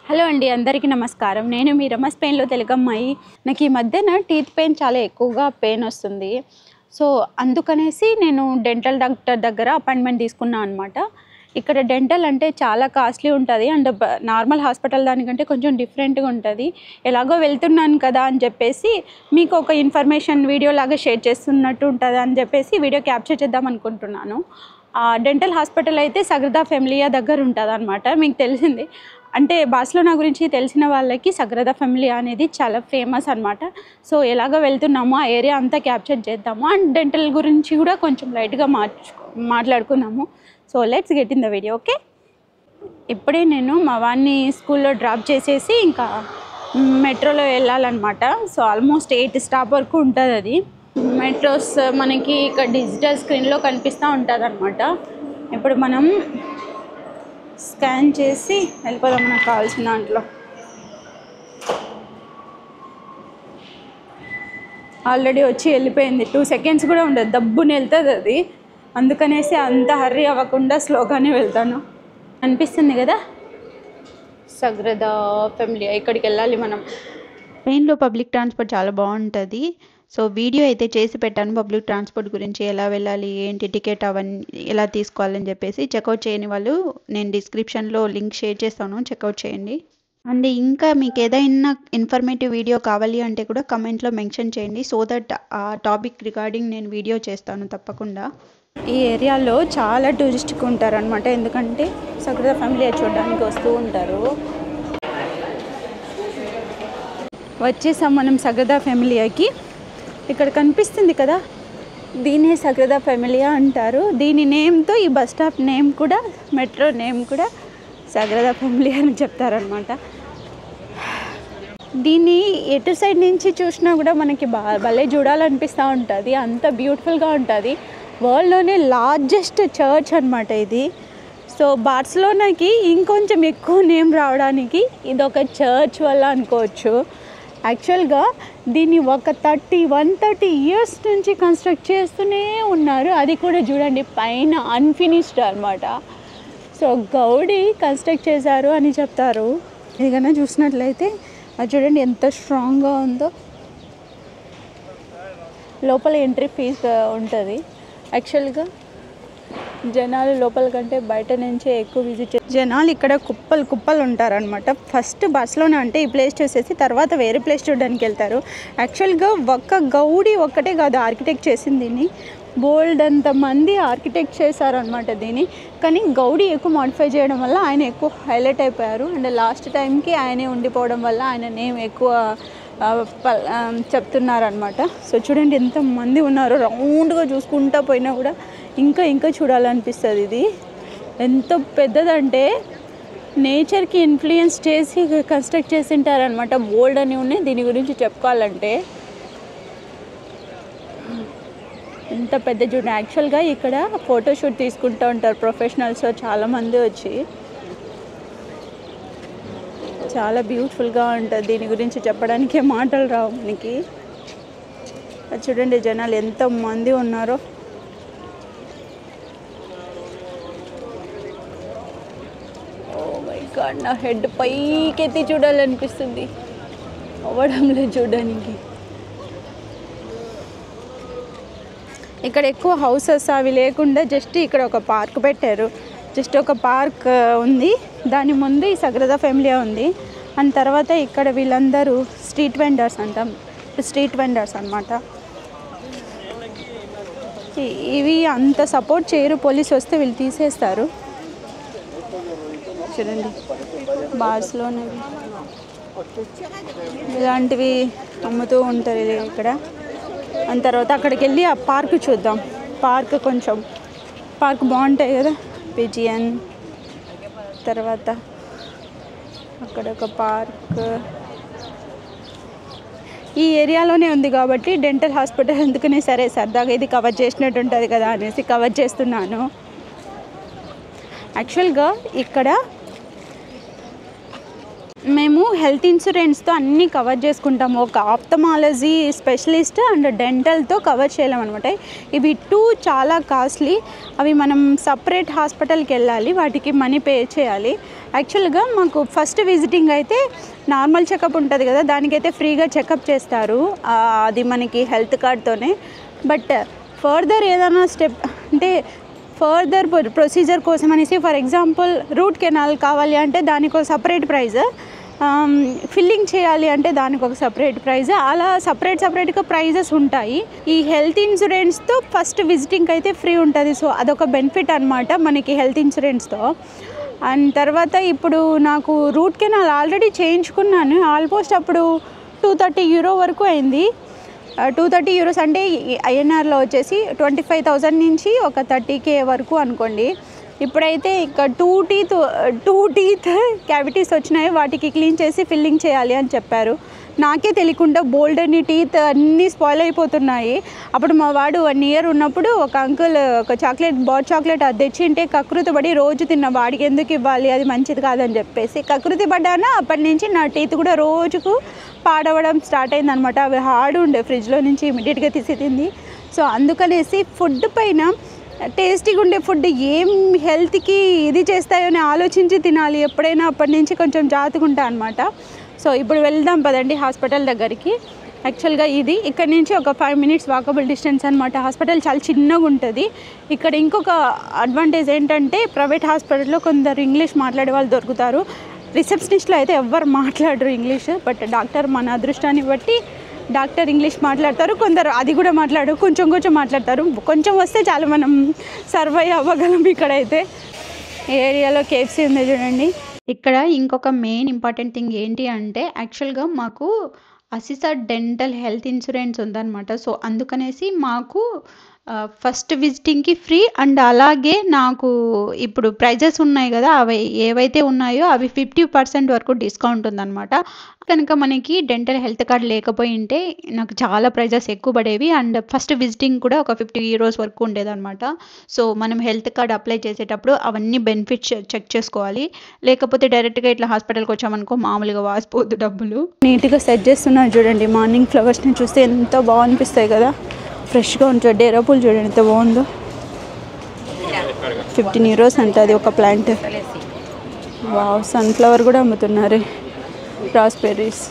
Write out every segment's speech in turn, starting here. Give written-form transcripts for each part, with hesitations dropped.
Hello అండి, అందరికీ నమస్కారం. నేను మీ రమస్ పెయిన్లో తెలుగమ్మాయి. నాకు ఈ మధ్యన టీత్ పెయిన్ చాలా ఎక్కువగా పెయిన్ వస్తుంది. సో అందుకనేసి నేను డెంటల్ డాక్టర్ దగ్గర అపాయింట్మెంట్ తీసుకున్నాను అనమాట. ఇక్కడ డెంటల్ అంటే చాలా కాస్ట్లీ ఉంటుంది అండ్ నార్మల్ హాస్పిటల్ దానికంటే కొంచెం డిఫరెంట్గా ఉంటుంది. ఎలాగో వెళ్తున్నాను కదా అని చెప్పేసి మీకు ఒక ఇన్ఫర్మేషన్ వీడియో లాగా షేర్ చేస్తున్నట్టు ఉంటుంది అని చెప్పేసి వీడియో క్యాప్చర్ చేద్దాం అనుకుంటున్నాను. డెంటల్ హాస్పిటల్ అయితే సగ్రదా ఫెమిలియా దగ్గర ఉంటుంది అనమాట. మీకు తెలిసింది అంటే బార్సిలోనా గురించి తెలిసిన వాళ్ళకి సగ్రదా ఫెమిలియా అనేది చాలా ఫేమస్ అనమాట. సో ఎలాగో వెళ్తున్నామో ఆ ఏరియా అంతా క్యాప్చర్ చేద్దాము అండ్ డెంటల్ గురించి కూడా కొంచెం లైట్గా మాట్లాడుకున్నాము. So let's get in the video. Okay, ఇప్పుడే నేను మా వాడిని స్కూల్లో డ్రాప్ చేసేసి ఇంకా మెట్రోలో వెళ్ళాలన్నమాట. సో ఆల్మోస్ట్ 8 స్టాప్ వరకు ఉంటుంది అది. మెట్రోస్ మనకి ఇక్కడ డిజిటల్ స్క్రీన్లో కనిపిస్తూ ఉంటుంది అనమాట. ఇప్పుడు మనం స్కాన్ చేసి వెళ్ళిపోదాం మనకు కావాల్సిన దాంట్లో. ఆల్రెడీ వచ్చి వెళ్ళిపోయింది. 2 సెకండ్స్ కూడా ఉండదు, దబ్బుని వెళ్తుంది అది. అందుకనేసి అంత హర్రీ అవ్వకుండా స్లోగానే వెళ్తాను. అనిపిస్తుంది కదా సగ్రదా ఫెమిలియా, ఇక్కడికి వెళ్ళాలి మనం. ట్రైన్లో పబ్లిక్ ట్రాన్స్పోర్ట్ చాలా బాగుంటుంది. సో వీడియో అయితే చేసి పెట్టాను పబ్లిక్ ట్రాన్స్పోర్ట్ గురించి, ఎలా వెళ్ళాలి, ఏంటి టికెట్ అవన్నీ ఎలా తీసుకోవాలని చెప్పేసి. చెక్అవుట్ చేయని వాళ్ళు నేను డిస్క్రిప్షన్లో లింక్ షేర్ చేస్తాను, చెక్అవుట్ చేయండి. అండ్ ఇంకా మీకు ఏదైనా ఇన్ఫర్మేటివ్ వీడియో కావాలి అంటే కూడా కమెంట్లో మెన్షన్ చేయండి, సో దట్ ఆ టాపిక్ రిగార్డింగ్ నేను వీడియో చేస్తాను తప్పకుండా. ఈ ఏరియాలో చాలా టూరిస్ట్కి ఉంటారనమాట, ఎందుకంటే సగ్రదా ఫెమిలియా చూడడానికి వస్తూ ఉంటారు. వచ్చేసాం మనం సగ్రదా ఫెమిలియాకి. ఇక్కడ కనిపిస్తుంది కదా, దీన్నే సగ్రదా ఫెమిలియా అంటారు. దీని నేమ్తో ఈ బస్ స్టాప్ నేమ్ కూడా, మెట్రో నేమ్ కూడా సగ్రదా ఫెమిలియా అని చెప్తారనమాట. దీన్ని ఎటు సైడ్ నుంచి చూసినా కూడా మనకి భలే చూడాలనిపిస్తూ ఉంటుంది, అంత బ్యూటిఫుల్గా ఉంటుంది. వరల్డ్లోనే లార్జెస్ట్ చర్చ్ అనమాట ఇది. సో బార్సిలోనాకి ఇంకొంచెం ఎక్కువ నేమ్ రావడానికి ఇది ఒక చర్చ్ వల్ల అనుకోవచ్చు. యాక్చువల్గా దీన్ని ఒక 130 ఇయర్స్ నుంచి కన్స్ట్రక్ట్ చేస్తూనే ఉన్నారు. అది కూడా చూడండి పైన అన్ఫినిష్డ్ అనమాట. సో గౌడీ కన్స్ట్రక్ట్ చేశారు అని చెప్తారు. ఏదైనా చూసినట్లయితే అది చూడండి ఎంత స్ట్రాంగ్గా ఉందో. లోపల ఎంట్రీ ఫీజు ఉంటుంది. యాక్చువల్గా జనాలు లోపల కంటే బయట నుంచే ఎక్కువ విజిట్ జనాలు ఇక్కడ కుప్పలు ఉంటారనమాట. ఫస్ట్ బార్సిలోనా అంటే ఈ ప్లేస్ చూసేసి తర్వాత వేరే ప్లేస్ చూడడానికి వెళ్తారు. యాక్చువల్గా ఒక్క గౌడీ ఒక్కటే కాదు ఆర్కిటెక్ట్ చేసింది దీన్ని, బోల్డ్ అంతమంది ఆర్కిటెక్ట్ చేశారనమాట దీన్ని. కానీ గౌడీ ఎక్కువ మాడిఫై చేయడం వల్ల ఆయన ఎక్కువ హైలైట్ అయిపోయారు. అండ్ లాస్ట్ టైంకి ఆయనే ఉండిపోవడం వల్ల ఆయన నేమ్ ఎక్కువ చెప్తున్నారనమాట. సో చూడండి ఎంతమంది ఉన్నారు, రౌండ్గా చూసుకుంటా పోయినా కూడా ఇంకా చూడాలనిపిస్తుంది. ఇది ఎంత పెద్దదంటే నేచర్కి ఇన్ఫ్లుయెన్స్ చేసి కన్స్ట్రక్ట్ చేసి ఉంటారనమాట. బోల్డ్ అని ఉన్నాయి దీని గురించి చెప్పుకోవాలంటే. ఎంత పెద్ద చూడండి. యాక్చువల్గా ఇక్కడ ఫోటోషూట్ తీసుకుంటూ ఉంటారు ప్రొఫెషనల్స్ చాలామంది వచ్చి. చాలా బ్యూటిఫుల్గా ఉంటుంది, దీని గురించి చెప్పడానికే మాటలు రావు మనకి. చూడండి జనాలు ఎంతమంది ఉన్నారో. ఓ మై గాడ్, నా హెడ్ పైకెత్తి చూడాలనిపిస్తుంది, అవ్వడంలో చూడడానికి. ఇక్కడ ఎక్కువ హౌసెస్ అవి లేకుండా జస్ట్ ఇక్కడ ఒక పార్క్ పెట్టారు. జస్ట్ ఒక పార్క్ ఉంది, దాని ముందు ఈ సగ్రదా ఫెమిలియా ఉంది. అండ్ తర్వాత ఇక్కడ వీళ్ళందరూ స్ట్రీట్ వెండర్స్ అనమాట. ఇవి అంత సపోర్ట్ చేయరు, పోలీసు వస్తే వీళ్ళు తీసేస్తారు. చూడండి బార్సిలోనా ఇలాంటివి అమ్ముతూ ఉంటారు ఇక్కడ. అండ్ తర్వాత అక్కడికి వెళ్ళి ఆ పార్క్ చూద్దాం. పార్క్ బాగుంటాయి కదా, పిజియన్. తర్వాత అక్కడ ఒక పార్క్ ఈ ఏరియాలోనే ఉంది కాబట్టి డెంటల్ హాస్పిటల్ ఎందుకనే సరే సరదాగా ఇది కవర్ చేసినట్టు ఉంటుంది కదా అనేసి కవర్ చేస్తున్నాను. యాక్చువల్గా ఇక్కడ మేము హెల్త్ ఇన్సూరెన్స్తో అన్నీ కవర్ చేసుకుంటాము. ఒక ఆప్థమాలజీ స్పెషలిస్ట్ అండ్ డెంటల్తో కవర్ చేయలేమన్నమాట. ఇవి 2 చాలా కాస్ట్లీ. అవి మనం సపరేట్ హాస్పిటల్కి వెళ్ళాలి, వాటికి మనీ పే చేయాలి. యాక్చువల్గా మాకు ఫస్ట్ విజిటింగ్ అయితే నార్మల్ చెకప్ ఉంటుంది కదా, దానికైతే ఫ్రీగా చెకప్ చేస్తారు, అది మనకి హెల్త్ కార్డ్తోనే. బట్ ఫర్దర్ ఏదైనా స్టెప్ అంటే ఫర్దర్ ప్రొసీజర్ కోసం అనేసి, ఫర్ ఎగ్జాంపుల్ రూట్ కెనాల్ కావాలి అంటే దానికి ఒక సపరేట్ ప్రైజ్, ఫిల్లింగ్ చేయాలి అంటే దానికి ఒక సపరేట్ ప్రైజ్, అలా సపరేట్గా ప్రైజెస్ ఉంటాయి. ఈ హెల్త్ ఇన్సూరెన్స్తో ఫస్ట్ విజిటింగ్ అయితే ఫ్రీ ఉంటుంది. సో అదొక బెనిఫిట్ అనమాట మనకి హెల్త్ ఇన్సూరెన్స్తో. అండ్ తర్వాత ఇప్పుడు నాకు రూట్ కెనాల్ ఆల్రెడీ చేయించుకున్నాను. ఆల్మోస్ట్ అప్పుడు €230 వరకు అయింది. €230 అంటే ఐఎన్ఆర్లో వచ్చేసి 25,000 నుంచి ఒక 30K వరకు అనుకోండి. ఇప్పుడైతే ఇక టూ టీత్ క్యావిటీస్ వచ్చినాయి, వాటికి క్లీన్ చేసి ఫిల్లింగ్ చేయాలి అని చెప్పారు. నాకే తెలియకుండా బోల్డ్ అని టీత్ అన్నీ స్పాయిల్ అయిపోతున్నాయి. అప్పుడు మా వాడు 1 year ఉన్నప్పుడు ఒక అంకుల్ ఒక బాట్ చాక్లెట్ అది తెచ్చింటే కకృతి పడి రోజు తిన్న, వాడికి ఎందుకు ఇవ్వాలి, అది మంచిది కాదని చెప్పేసి కకృతి పడ్డాను. అప్పటి నుంచి నా టీత్ కూడా రోజుకు పాడవడం స్టార్ట్ అయిందనమాట. అవి హార్డ్ ఉండే, ఫ్రిడ్జ్లో నుంచి ఇమీడియట్గా తీసి తింది. సో అందుకనేసి ఫుడ్ పైన టేస్టీగా ఉండే ఫుడ్ ఏం హెల్త్కి ఇది చేస్తాయో అని ఆలోచించి తినాలి ఎప్పుడైనా. అప్పటి నుంచి కొంచెం జాగ్రత్తగా ఉంటా అనమాట. సో ఇప్పుడు వెళ్దాం పదండి హాస్పిటల్ దగ్గరికి. యాక్చువల్గా ఇది ఇక్కడ నుంచి ఒక 5 minutes వాకబుల్ డిస్టెన్స్ అనమాట. హాస్పిటల్ చాలా చిన్నగా ఉంటుంది. ఇక్కడ ఇంకొక అడ్వాంటేజ్ ఏంటంటే ప్రైవేట్ హాస్పిటల్లో కొందరు ఇంగ్లీష్ మాట్లాడే వాళ్ళు దొరుకుతారు. రిసెప్షనిస్ట్లో అయితే ఎవ్వరు మాట్లాడరు ఇంగ్లీష్. బట్ డాక్టర్ మన అదృష్టాన్ని బట్టి డాక్టర్ ఇంగ్లీష్ మాట్లాడతారు, కొందరు అది కూడా మాట్లాడరు, కొంచెం మాట్లాడతారు. కొంచెం వస్తే చాలు మనం సర్వైవ్ అవ్వగలం. ఇక్కడైతే ఏరియాలో KFC ఉంది చూడండి. ఇక్కడ ఇంకొక మెయిన్ ఇంపార్టెంట్ థింగ్ ఏంటి అంటే యాక్చువల్గా మాకు అసిసా డెంటల్ హెల్త్ ఇన్సూరెన్స్ ఉందన్నమాట. సో అందుకనేసి మాకు ఫస్ట్ విజిటింగ్కి ఫ్రీ. అండ్ అలాగే నాకు ఇప్పుడు ప్రైజెస్ ఉన్నాయి కదా, అవి ఏవైతే ఉన్నాయో అవి 50% వరకు డిస్కౌంట్ ఉందన్నమాట. కనుక మనకి డెంటల్ హెల్త్ కార్డ్ లేకపోయి ఉంటే నాకు చాలా ప్రైజెస్ ఎక్కువ పడేవి. అండ్ ఫస్ట్ విజిటింగ్ కూడా ఒక €50 వరకు ఉండేదన్నమాట. సో మనం హెల్త్ కార్డ్ అప్లై చేసేటప్పుడు అవన్నీ బెనిఫిట్స్ చెక్ చేసుకోవాలి. లేకపోతే డైరెక్ట్గా ఇట్లా హాస్పిటల్కి వచ్చామనుకో మామూలుగా వాసిపోద్దు డబ్బులు. నీట్గా సెట్ చేస్తున్నారు చూడండి. మార్నింగ్ ఫ్లవర్స్ని చూస్తే ఎంత బాగా అనిపిస్తాయి కదా, ఫ్రెష్గా ఉంటుంది. డేరా పూలు చూడండి ఎంత బాగుందో. €15 అంట అది ఒక ప్లాంట్. వావ్, సన్ఫ్లవర్ కూడా అమ్ముతున్నారు. రాస్బెర్రీస్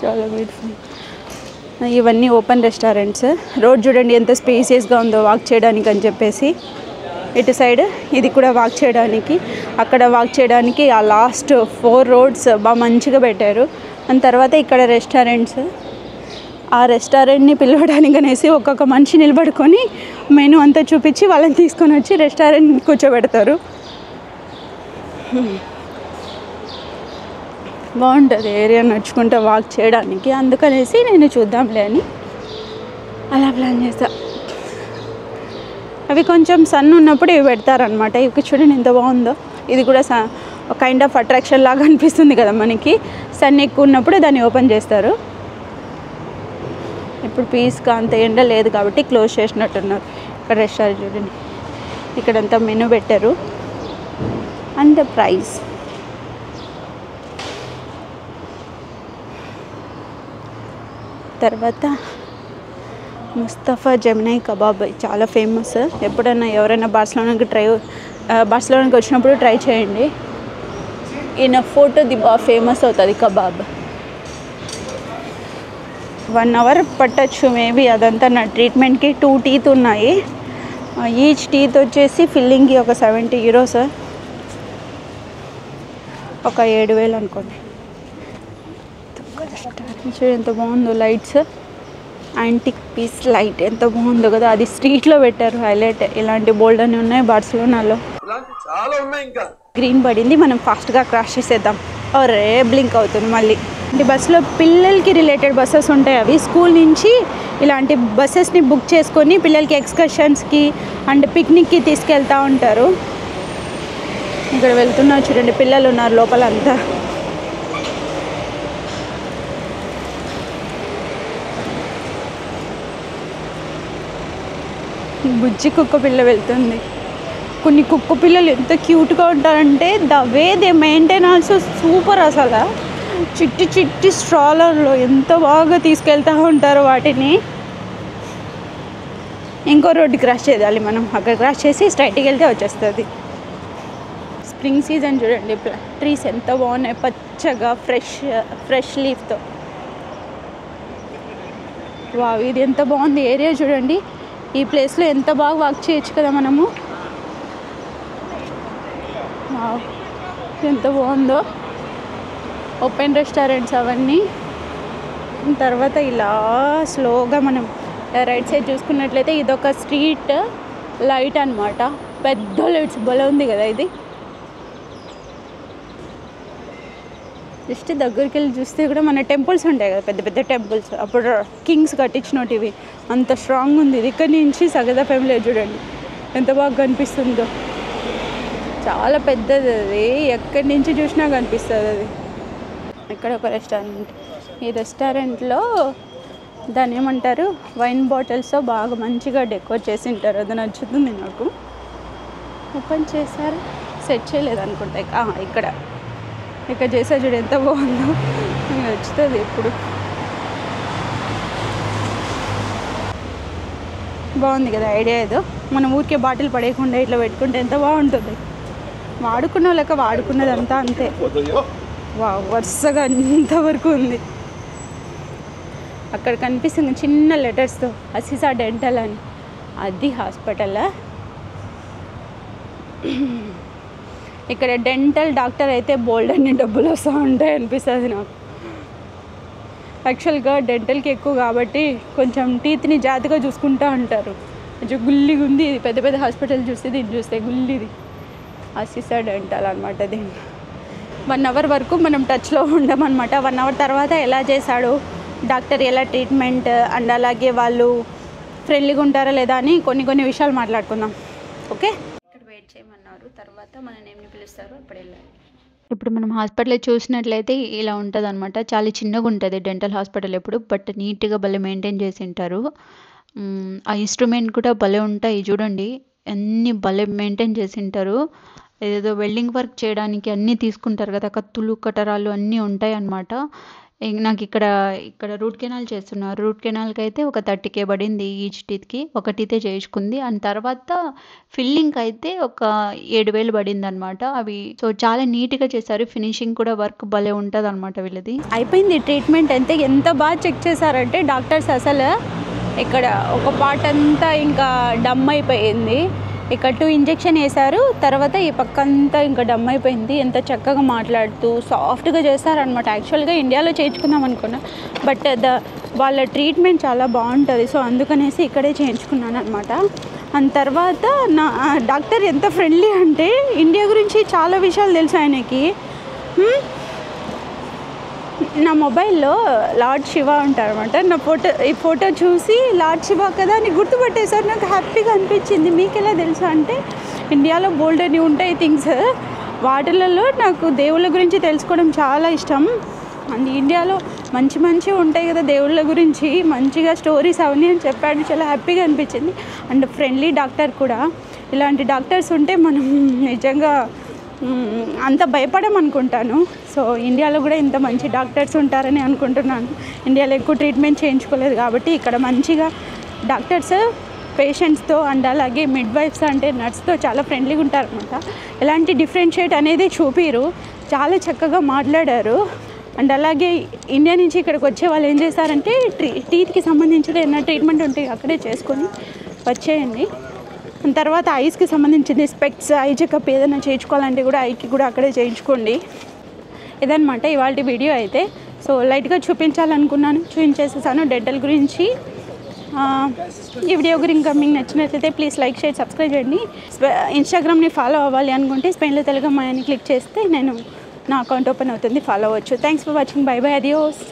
చాలా బ్యూటిఫుల్. ఇవన్నీ ఓపెన్ రెస్టారెంట్స్. రోడ్ చూడండి ఎంత స్పేసియస్గా ఉందో వాక్ చేయడానికి అని చెప్పేసి. ఇటు సైడ్ ఇది కూడా వాక్ చేయడానికి, అక్కడ వాక్ చేయడానికి ఆ లాస్ట్ 4 roads బాగా మంచిగా పెట్టారు. అండ్ తర్వాత ఇక్కడ రెస్టారెంట్స్. ఆ రెస్టారెంట్ని పిలవడానికి అనేసి ఒక్కొక్క మనిషి నిలబడుకొని మెనూ అంతా చూపించి వాళ్ళని తీసుకొని వచ్చి రెస్టారెంట్ కూర్చోబెడతారు. బాగుంటుంది ఏరియా నడుచుకుంటూ వాక్ చేయడానికి. అందుకనేసి నేను చూద్దాంలే అని అలా ప్లాన్ చేస్తా. అవి కొంచెం సన్ ఉన్నప్పుడు ఇవి పెడతారనమాట. ఇవి చూడండి ఎంత బాగుందో. ఇది కూడా కైండ్ ఆఫ్ అట్రాక్షన్ లాగా అనిపిస్తుంది కదా మనకి. సన్ ఎక్కువ ఉన్నప్పుడు దాన్ని ఓపెన్ చేస్తారు. ఇప్పుడు పీస్గా అంత ఎండ లేదు కాబట్టి క్లోజ్ చేసినట్టున్నారు. ఇక్కడ రెస్టారెంట్ చూడండి, ఇక్కడంతా మెనూ పెట్టారు అండ్ ప్రైస్. తర్వాత ముస్తఫా జెమినై కబాబ్ చాలా ఫేమస్. ఎప్పుడైనా ఎవరైనా బార్సిలోనాకి వచ్చినప్పుడు ట్రై చేయండి. ఈయన ఫోటోది బాగా ఫేమస్ అవుతుంది కబాబ్. 1 hour పట్టచ్చు మేబీ. అదంతా నా ట్రీట్మెంట్కి 2 teeth ఉన్నాయి. ఈచ్ టీత్ వచ్చేసి ఫిల్లింగ్కి ఒక €70, ఒక 7,000 అనుకోండి. చూడండి ఎంత బాగుందో. లైట్స్, యాంటిక్ పీస్ లైట్ ఎంత బాగుందో కదా. అది స్ట్రీట్లో పెట్టారు హైలైట్. ఇలాంటి బోల్డ్ అని ఉన్నాయి బార్సిలోనాలో. గ్రీన్ పడింది, మనం ఫాస్ట్గా క్రాష్ చేసేద్దాం. ఒరే బ్లింక్ అవుతుంది మళ్ళీ. అంటే బస్సులో పిల్లలకి రిలేటెడ్ బస్సెస్ ఉంటాయి. అవి స్కూల్ నుంచి ఇలాంటి బస్సెస్ని బుక్ చేసుకొని పిల్లలకి ఎక్స్కర్షన్స్కి అండ్ పిక్నిక్కి తీసుకెళ్తూ ఉంటారు. ఇక్కడ వెళ్తున్నారు చూడండి, పిల్లలు ఉన్నారు లోపల అంతా. బుజ్జి కుక్క పిల్ల వెళ్తుంది. కొన్ని కుక్క పిల్లలు ఎంత క్యూట్గా ఉంటారంటే the way they maintain also super. అసలు చిట్టి స్ట్రాలర్లో ఎంత బాగా తీసుకెళ్తూ ఉంటారు వాటిని. ఇంకో రోడ్డు క్రాస్ చేయాలి మనం. అక్కడ క్రాస్ చేసి స్ట్రైట్కి వెళ్తే వచ్చేస్తుంది. స్ప్రింగ్ సీజన్ చూడండి, ట్రీస్ ఎంత బాగున్నాయి పచ్చగా ఫ్రెష్ లీఫ్తో. వావ్, ఇది ఎంత బాగుంది ఏరియా చూడండి. ఈ ప్లేస్లో ఎంత బాగా వాక్ చేయొచ్చు కదా మనము. వావ్, ఎంత బాగుందో. ఓపెన్ రెస్టారెంట్స్ అవన్నీ. తర్వాత ఇలా స్లోగా మనం రైట్ సైడ్ చూసుకున్నట్లయితే ఇదొక స్ట్రీట్ లైట్ అనమాట. పెద్ద లైట్స్ భలే ఉంది కదా ఇది. జస్ట్ దగ్గరికి వెళ్ళి చూస్తే కూడా మన టెంపుల్స్ ఉంటాయి కదా, పెద్ద పెద్ద టెంపుల్స్, అప్పుడు కింగ్స్ కట్టించినట్టు ఇవి, అంత స్ట్రాంగ్ ఉంది ఇది. ఇక్కడ నుంచి సగదా ఫ్యామిలీ చూడండి ఎంత బాగా కనిపిస్తుందో. చాలా పెద్దది అది, ఎక్కడి నుంచి చూసినా కనిపిస్తుంది అది. ఇక్కడ ఒక రెస్టారెంట్. ఈ రెస్టారెంట్లో దాన్ని ఏమంటారు, వైన్ బాటిల్స్తో బాగా మంచిగా డెకోర్ చేసి ఉంటారు. అది నచ్చుతుంది నాకు. ఓపెన్ చేశారు, సెట్ చేయలేదు అనుకుంటా. ఇక్కడ చేసా చూడు ఎంత బాగుందో, నచ్చుతుంది ఎప్పుడు. బాగుంది కదా ఐడియా. ఏదో మనం ఊరికే బాటిల్ పడేయకుండా ఇట్లా పెట్టుకుంటే ఎంత బాగుంటుంది. వాడుకున్న లెక్క వాడుకున్నదంతా అంతే. వరుసగా అంతవరకు ఉంది. అక్కడ కనిపిస్తుంది చిన్న లెటర్స్తో అసిసా డెంటల్ అని, అది హాస్పిటల్. ఇక్కడ డెంటల్ డాక్టర్ అయితే బోల్డ్ అన్ని డబ్బులు వస్తూ ఉంటాయి అనిపిస్తుంది నాకు. యాక్చువల్గా డెంటల్కి ఎక్కువ కాబట్టి కొంచెం టీత్ని జాగ్రత్తగా చూసుకుంటూ ఉంటారు. కొంచెం గుల్లిగా ఉంది ఇది. పెద్ద పెద్ద హాస్పిటల్ చూస్తే దీన్ని చూస్తే గుల్లిది. అసిసా డెంటల్ అనమాట. దీన్ని 1 అవర్ వరకు మనం టచ్లో ఉండమన్నమాట. 1 అవర్ తర్వాత ఎలా చేశాడు డాక్టర్, ఎలా ట్రీట్మెంట్, అండ్ అలాగే వాళ్ళు ఫ్రెండ్లీగా ఉంటారా లేదా అని కొన్ని విషయాలు మాట్లాడుకుందాం. ఓకే, ఇక్కడ వెయిట్ చేయమన్నారు. తర్వాత మన నేమ్ని పిలుస్తారు, అప్పుడు వెళ్ళాలి. ఇప్పుడు మనం హాస్పిటల్ చూసినట్లయితే ఇలా ఉంటుంది అనమాట. చాలా చిన్నగా ఉంటుంది డెంటల్ హాస్పిటల్ ఎప్పుడు, బట్ నీట్గా భలే మెయింటైన్ చేసి ఉంటారు. ఆ ఇన్స్ట్రుమెంట్ కూడా భలే ఉంటాయి చూడండి, అన్నీ భలే మెయింటైన్ చేసి ఉంటారు. ఏదో వెల్డింగ్ వర్క్ చేయడానికి అన్నీ తీసుకుంటారు కదా, కత్తులు కటరాలు అన్నీ ఉంటాయి అన్నమాట. నాకు ఇక్కడ రూట్ కెనాల్ చేస్తున్నారు. రూట్ కెనాల్కి అయితే ఒక 30K పడింది ఈచ్ టీత్కి. ఒక టీతే చేయించుకుంది. అండ్ తర్వాత ఫిల్లింగ్కి అయితే ఒక 7,000 పడింది అనమాట. అవి సో చాలా నీట్గా చేశారు. ఫినిషింగ్ కూడా వర్క్ భలే ఉంటుంది అనమాట వీళ్ళది. అయిపోయింది ట్రీట్మెంట్ అంతే. ఎంత బాగా చెక్ చేశారంటే డాక్టర్స్, అసలు ఇక్కడ ఒక పార్ట్ అంతా ఇంకా డమ్ అయిపోయింది. ఇక్కడ 2 ఇంజెక్షన్ వేశారు. తర్వాత ఈ పక్క అంతా ఇంకా డమ్ అయిపోయింది. ఎంత చక్కగా మాట్లాడుతూ సాఫ్ట్గా చేస్తారనమాట. యాక్చువల్గా ఇండియాలో చేయించుకుందాం అనుకున్నా, బట్ వాళ్ళ ట్రీట్మెంట్ చాలా బాగుంటుంది. సో అందుకనేసి ఇక్కడే చేయించుకున్నాను అనమాట. అండ్ తర్వాత నా డాక్టర్ ఎంత ఫ్రెండ్లీ అంటే ఇండియా గురించి చాలా విషయాలు తెలుసు ఆయనకి. నా మొబైల్లో లార్డ్ శివ ఉంటారనమాట. ఈ ఫోటో చూసి లార్డ్ శివ కదా అని గుర్తుపట్టేసారు. నాకు హ్యాపీగా అనిపించింది. మీకు ఎలా తెలుసు అంటే ఇండియాలో బోల్డ్ అని ఉంటాయి థింగ్స్, వాటిలలో నాకు దేవుళ్ళ గురించి తెలుసుకోవడం చాలా ఇష్టం. అండ్ ఇండియాలో మంచి ఉంటాయి కదా దేవుళ్ళ గురించి, మంచిగా స్టోరీస్ అవన్నీ అని చెప్పాడు. చాలా హ్యాపీగా అనిపించింది. అండ్ ఫ్రెండ్లీ డాక్టర్ కూడా. ఇలాంటి డాక్టర్స్ ఉంటే మనం నిజంగా అంత భయపడమనుకుంటాను. సో ఇండియాలో కూడా ఇంత మంచి డాక్టర్స్ ఉంటారని అనుకుంటున్నాను. ఇండియాలో ఎక్కువ ట్రీట్మెంట్ చేయించుకోలేదు కాబట్టి ఇక్కడ మంచిగా డాక్టర్స్ పేషెంట్స్తో అండ్ అలాగే మిడ్ వైఫ్స్ అంటే నర్స్తో చాలా ఫ్రెండ్లీగా ఉంటారనమాట. ఎలాంటి డిఫరెన్షియేట్ అనేది చూపిరు, చాలా చక్కగా మాట్లాడారు. అండ్ అలాగే ఇండియా నుంచి ఇక్కడికి వచ్చే వాళ్ళు ఏం చేస్తారంటే టీత్కి సంబంధించిన ఏమైనా ట్రీట్మెంట్ ఉంటే అక్కడే చేసుకొని వచ్చేయండి. తర్వాత ఐస్కి సంబంధించింది స్పెక్ట్స్, ఐ చెకప్ ఏదైనా చేయించుకోవాలంటే కూడా ఐకి కూడా అక్కడే చేయించుకోండి. ఇదనమాట ఇవాళ వీడియో అయితే. సో లైట్గా చూపించాలనుకున్నాను, చూపించేసేసాను డెంటల్ గురించి. ఈ వీడియో గురించి మీకు నచ్చినట్లయితే ప్లీజ్ లైక్, షేర్, సబ్స్క్రైబ్ చేయండి. ఇన్స్టాగ్రామ్ని ఫాలో అవ్వాలి అనుకుంటే స్పెయిన్లో తెలుగు అమ్మాయి అని క్లిక్ చేస్తే నా అకౌంట్ ఓపెన్ అవుతుంది, ఫాలో అవ్వచ్చు. Thanks for watching. By by, adios.